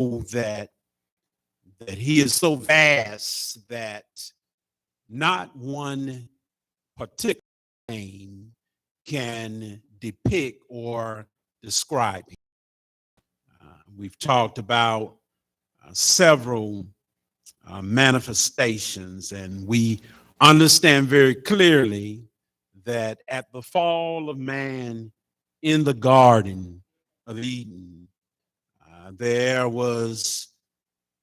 that he is so vast that not one particular name can depict or describe him. We've talked about several manifestations, and we understand very clearly that at the fall of man in the Garden of Eden, there was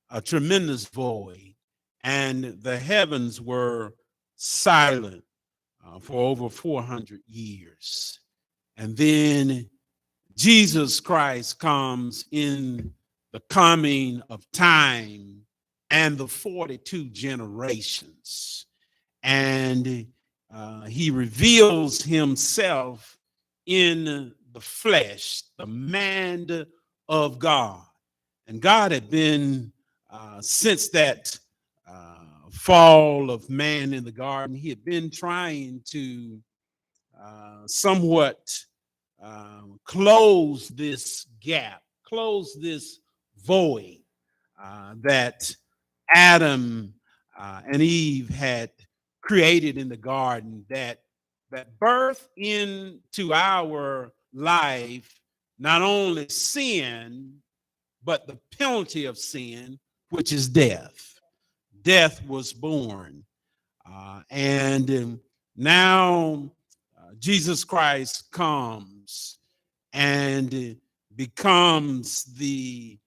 a tremendous void, and the heavens were silent for over 400 years. And then Jesus Christ comes in the coming of time and the 42 generations. And he reveals himself in the flesh, the man of God. And God had been, since that fall of man in the garden, he had been trying to somewhat close this gap, close this void that Adam and Eve had created in the garden, that birth into our life not only sin, but the penalty of sin, which is death. Death was born. And now Jesus Christ comes and becomes the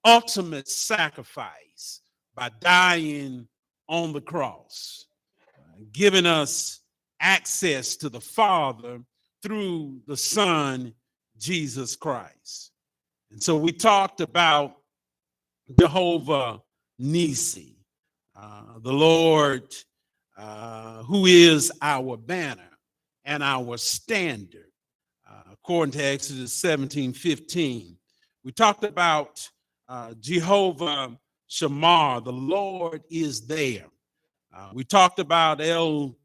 ultimate sacrifice by dying on the cross, giving us access to the Father through the Son, Jesus Christ. And so we talked about Jehovah Nissi, the Lord who is our banner and our standard, according to Exodus 17:15. We talked about Jehovah Shammah, the Lord is there. We talked about El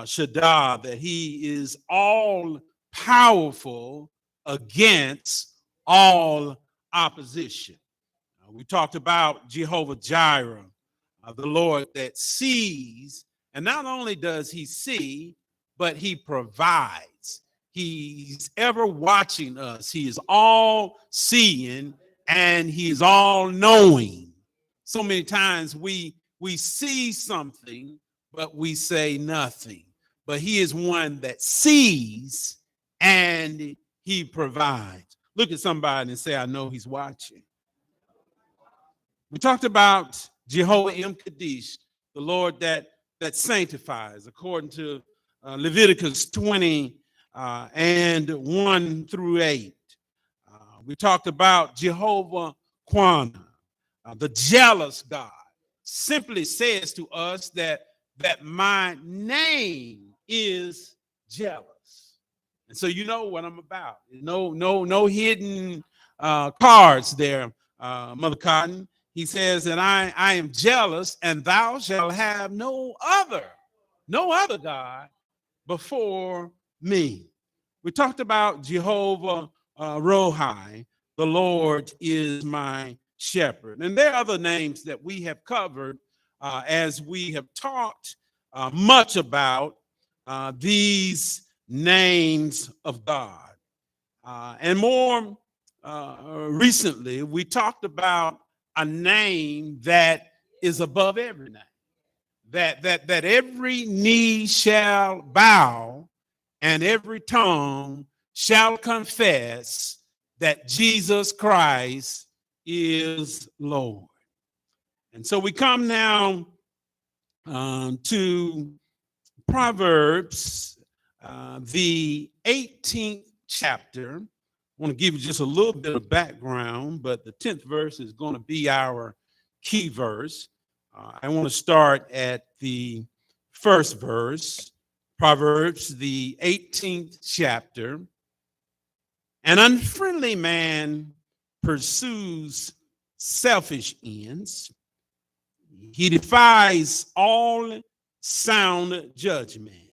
Shaddai, that he is all powerful against all opposition. We talked about Jehovah Jireh, the Lord that sees, and not only does he see, but he provides. He's ever watching us. He is all seeing and he's all knowing. So many times we see something, but we say nothing. But he is one that sees and he provides. Look at somebody and say, I know he's watching. We talked about Jehovah M. Kadesh, the Lord that sanctifies, according to Leviticus 20 and 1 through 8. We talked about Jehovah Quana, the jealous God. Simply says to us that my name is jealous. And so you know what I'm about. No hidden cards there, Mother Cotton. He says that I am jealous, and thou shalt have no other God before me. We talked about Jehovah Rohi, the Lord is my shepherd. And there are other names that we have covered as we have talked much about these names of God. And more recently, we talked about a name that is above every name, that every knee shall bow and every tongue shall confess that Jesus Christ is Lord. And so we come now to Proverbs, the 18th chapter. I want to give you just a little bit of background, but the 10th verse is going to be our key verse. I want to start at the first verse, Proverbs, the 18th chapter. An unfriendly man pursues selfish ends. He defies all sound judgment.